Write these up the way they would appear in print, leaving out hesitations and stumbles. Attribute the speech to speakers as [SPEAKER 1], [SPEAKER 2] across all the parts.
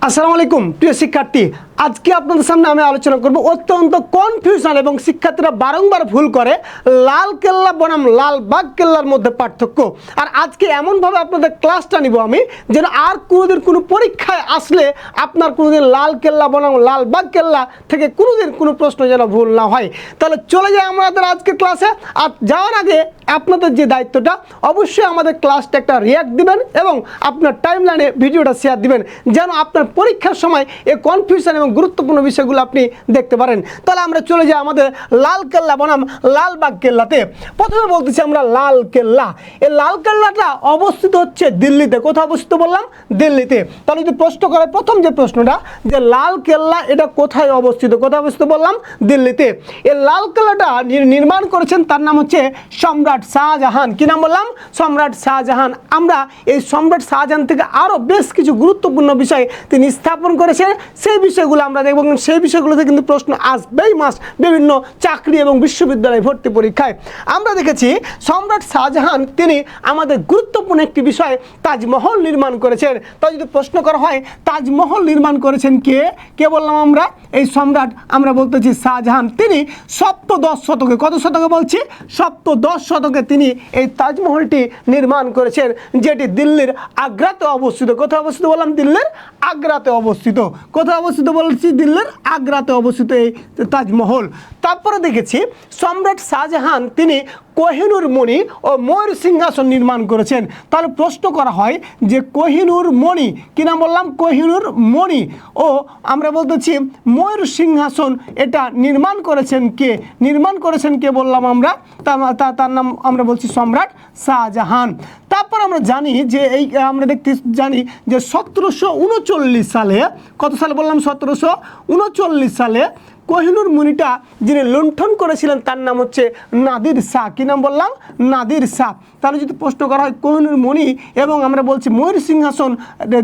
[SPEAKER 1] আসসালামু আলাইকুম প্রিয় শিক্ষার্থী, আজকে আপনাদের সামনে আমি আলোচনা করব অত্যন্ত কনফিউশন এবং শিক্ষার্থীরা বারংবার ভুল করে লাল কেল্লা বনাম লালবাগ কেল্লার মধ্যে পার্থক্য। আর আজকে এমনভাবে আপনাদের ক্লাসটা নিব আমি যেন আর কোনোদিন কোনো পরীক্ষায় আসলে আপনার কোনোদিন লাল কেল্লা বনাম লালবাগ কেল্লা থেকে কোনোদিন কোনো প্রশ্ন যেন ভুল না হয়। তাহলে চলে যাই আমাদের আজকের ক্লাসে। আর যাওয়ার আগে আপনাদের যে দায়িত্বটা, অবশ্যই আমাদের ক্লাসটা একটা রিয়াক্ট দিবেন এবং আপনার টাইমলাইনে ভিডিওটা শেয়ার দিবেন যেন আপনার পরীক্ষার সময় এই কনফিউশন এবং গুরুত্বপূর্ণ বিষয়গুলো আপনি দেখতে পারেন। তাহলে আমরা চলে যাই আমাদের লাল কেল্লা বনাম লালবাগ কেল্লাতে। প্রথমে বলতেছি আমরা লাল কেল্লা। এই লাল কেল্লাটা অবস্থিত হচ্ছে দিল্লিতে। কোথায় অবস্থিত বললাম? দিল্লিতে। তাহলে যদি প্রশ্ন করে, প্রথম যে প্রশ্নটা যে লাল কেল্লা এটা কোথায় অবস্থিত, কোথায় অবস্থিত বললাম? দিল্লিতে। এই লাল কেল্লাটা নির্মাণ করেছেন, তার নাম হচ্ছে সম্রাট শাহজাহান। কি নাম বললাম? সম্রাট শাহজাহান। আমরা এই সম্রাট শাহজাহান থেকে আরও বেশ কিছু গুরুত্বপূর্ণ বিষয় তিনি স্থাপন করেছেন, সেই বিষয়গুলো আমরা দেখব। সেই বিষয়গুলোতে কিন্তু প্রশ্ন আসবেই মাস বিভিন্ন চাকরি এবং বিশ্ববিদ্যালয় ভর্তি পরীক্ষায়। আমরা দেখেছি সম্রাট শাহজাহান তিনি আমাদের গুরুত্বপূর্ণ একটি বিষয় তাজমহল নির্মাণ করেছেন। তাই যদি প্রশ্ন করা হয় তাজমহল নির্মাণ করেছেন কে, কে বললাম আমরা? এই সম্রাট আমরা বলতেছি শাহজাহান। তিনি সপ্তদশ শতকে, কত শতকে বলছি? সপ্তদশ শতকে তিনি এই তাজমহলটি নির্মাণ করেছেন, যেটি দিল্লির আগ্রাতে অবস্থিত। কোথায় অবস্থিত বললাম? দিল্লির আগ্রাতে অবস্থিত। কোথায় অবস্থিত বলছি? দিল্লির আগ্রাতে অবস্থিত এই তাজমহল। তারপরে দেখেছি সম্রাট শাহজাহান তিনি কোহিনূর মণি ও ময়ূর সিংহাসন নির্মাণ করেছেন। তাহলে প্রশ্ন করা হয় যে কোহিনূর মণি, কি নাম বললাম? কোহিনূর মণি ও আমরা বলতেছি ময়ূর সিংহাসন, এটা নির্মাণ করেছেন কে? নির্মাণ করেছেন কে বললাম আমরা? তার নাম আমরা বলছি সম্রাট শাহজাহান। তারপর আমরা জানি যে এই আমরা দেখতে জানি যে 1739 সালে, কত সালে বললাম? 1739 সালে কোহিনূর মণিটা যিনি লুণ্ঠন করেছিলেন তার নাম হচ্ছে নাদির শাহ। কী নাম বললাম? নাদির শাহ। তাহলে যদি প্রশ্ন করা হয় কোহিনূর মণি এবং আমরা বলছি ময়ূর সিংহাসন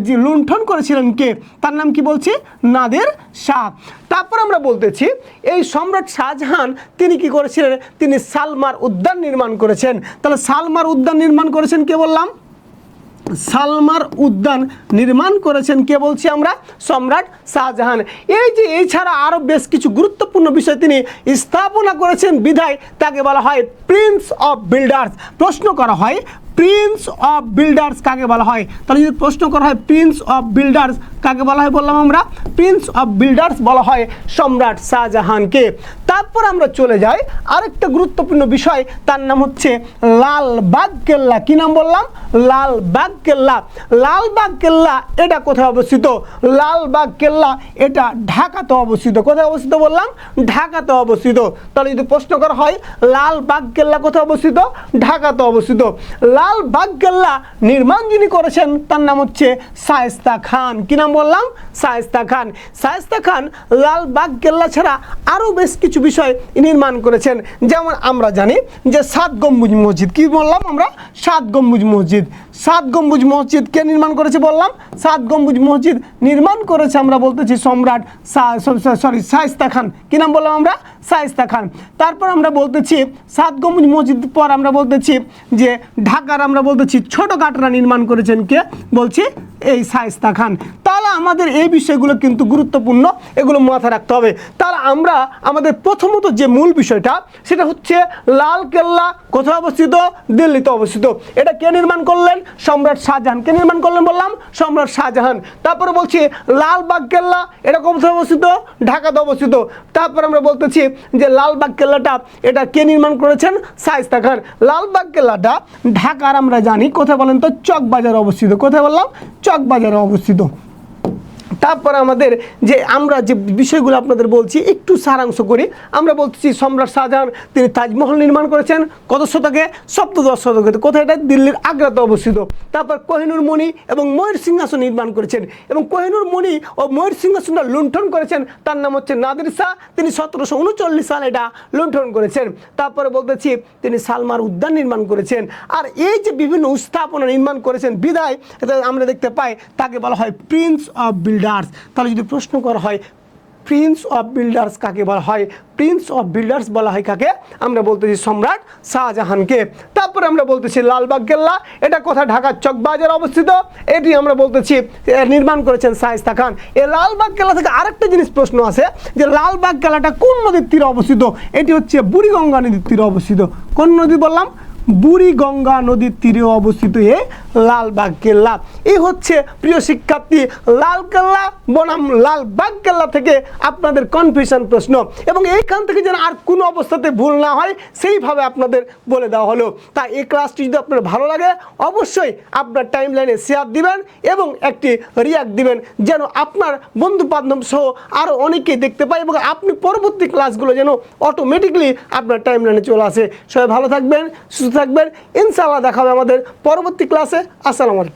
[SPEAKER 1] যে লুণ্ঠন করেছিলেন কে, তার নাম কি বলছি? নাদির শাহ। তারপর আমরা বলতেছি এই সম্রাট শাহজাহান তিনি কি করেছিলেন? তিনি শালমার উদ্যান নির্মাণ করেছেন। তাহলে শালমার উদ্যান নির্মাণ করেছেন কে বললাম? শালমার উদ্যান নির্মাণ করেছেন কে বলছি আমরা? সম্রাট শাহজাহান। এই যে এছাড়া আরও বেশ কিছু গুরুত্বপূর্ণ বিষয় তিনি স্থাপনা করেছেন, বিধায় তাকে বলা হয় প্রিন্স অফ বিল্ডার্স। প্রশ্ন করা হয় প্রিন্স অফ বিল্ডার্স কাকে বলা হয়? তাহলে যদি প্রশ্ন করা হয় প্রিন্স অফ বিল্ডার্স কাকে বলা হয় বললাম আমরা? প্রিন্স অফ বিল্ডার্স বলা হয় সম্রাট শাহজাহানকে। তারপর আমরা চলে যাই আরেকটা গুরুত্বপূর্ণ বিষয়, তার নাম হচ্ছে লালবাগ কেল্লা। কি নাম বললাম? লালবাগ কেল্লা। লালবাগ কেল্লা এটা কোথায় অবস্থিত? লালবাগ কেল্লা এটা ঢাকাতে অবস্থিত। কোথায় অবস্থিত বললাম? ঢাকাতে অবস্থিত। তাহলে যদি প্রশ্ন করা হয় লালবাগ কেল্লা কোথায় অবস্থিত? ঢাকাতে অবস্থিত। লালবাগ কেল্লা নির্মাণ যিনি করেছেন তার নাম হচ্ছে শায়েস্তা খান। কি নাম বললাম? শায়েস্তা খান। শায়েস্তা খান লালবাগ কেল্লা ছাড়া আরও বেশ কিছু বিষয় নির্মাণ করেছেন। যেমন আমরা জানি যে 7 গম্বুজ মসজিদ। কি বললাম আমরা? 7 গম্বুজ মসজিদ। 7 গম্বুজ মসজিদ কে নির্মাণ করেছে বললাম? 7 গম্বুজ মসজিদ নির্মাণ করেছে আমরা বলতেছি সম্রাট শায়েস্তা খান। কি নাম বললাম আমরা? শায়েস্তা খান। তারপর আমরা বলতেছি 7 গম্বুজ মসজিদ পর আমরা বলতেছি যে ঢাকার আমরা বলতেছি ছোট কাটরা নির্মাণ করেছেন কে? বলছি এই শায়েস্তা খান। তাহলে আমাদের এই বিষয়গুলো কিন্তু গুরুত্বপূর্ণ, এগুলো মাথায় রাখতে হবে। তাহলে আমরা আমাদের প্রথমত যে মূল বিষয়টা সেটা হচ্ছে লাল কেল্লা কোথায় অবস্থিত? দিল্লিতে অবস্থিত। এটা কে নির্মাণ করলেন? সম্রাট শাহজাহান। কে নির্মাণ করলেন বললাম? সম্রাট শাহজাহান। তারপরে বলছি লালবাগ কেল্লা এটা কোথায় অবস্থিত? ঢাকাতে অবস্থিত। তারপর আমরা বলতেছি যে লালবাগ কেল্লাটা এটা কে নির্মাণ করেছেন? শায়েস্তা খান। লালবাগ কেল্লাটা ঢাকার আমরা জানি কোথায় বলেন তো? চকবাজারে অবস্থিত। কোথায় বললাম? চকবাজারে অবস্থিত। তারপর আমাদের যে আমরা যে বিষয়গুলো আপনাদের বলছি একটু সারাংশ করি। আমরা বলতেছি সম্রাট শাহজাহান তিনি তাজমহল নির্মাণ করেছেন কত শতকে? সপ্তদশ শতকে। কোথায়? এটা দিল্লির আগ্রাতে অবস্থিত। তারপর কোহিনূর মণি এবং ময়ূর সিংহাসন নির্মাণ করেছেন এবং কোহিনূর মণি ও ময়ূর সিংহাসনটা লুণ্ঠন করেছেন তার নাম হচ্ছে নাদির শাহ। তিনি 1739 সালে এটা লুণ্ঠন করেছেন। তারপরে বলতেছি তিনি শালমার উদ্যান নির্মাণ করেছেন। আর এই যে বিভিন্ন স্থাপনা নির্মাণ করেছেন বিধায় আমরা দেখতে পাই তাকে বলা হয় প্রিন্স অফ বিল্ডার্স। তাহলে যদি প্রশ্ন করা হয় প্রিন্স অফ বিল্ডার্স কাকে বলা হয়? প্রিন্স অফ বিল্ডার্স বলা হয় কাকে? আমরা বলতেছি সম্রাট শাহজাহানকে। তারপরে আমরা বলতেছি লালবাগ কেল্লা, এটা কোথায়? ঢাকার চকবাজারে অবস্থিত। এটি আমরা বলতেছি নির্মাণ করেছেন শায়েস্তা খান। এই লালবাগ কেল্লা থেকে আরেকটা জিনিস প্রশ্ন আছে যে লালবাগ কেল্লাটা কোন নদীর তীরে অবস্থিত? এটি হচ্ছে বুড়িগঙ্গা নদীর তীরে অবস্থিত। কোন নদী বললাম? বুড়িগঙ্গা নদীর তীরে অবস্থিত এই লালবাগ কেল্লা। এই হচ্ছে প্রিয় শিক্ষার্থী লালকেল্লা বনাম লালবাগ কেল্লা থেকে আপনাদের কনফিউশন প্রশ্ন, এবং এইখান থেকে যেন আর কোনো অবস্থাতে ভুল না হয় সেইভাবে আপনাদের বলে দেওয়া হলো। তাই এই ক্লাসটি যদি আপনার ভালো লাগে অবশ্যই আপনার টাইম লাইনে শেয়ার দিবেন এবং একটি রিয়াক্ট দিবেন, যেন আপনার বন্ধু বান্ধব সহ আরও অনেকেই দেখতে পায় এবং আপনি পরবর্তী ক্লাসগুলো যেন অটোমেটিকলি আপনার টাইম লাইনে চলে আসে। সবাই ভালো থাকবেন, সুস্থ থাকবেন, ইনশাআল্লাহ দেখা হবে আমাদের পরবর্তী ক্লাসে। আসসালামু আলাইকুম।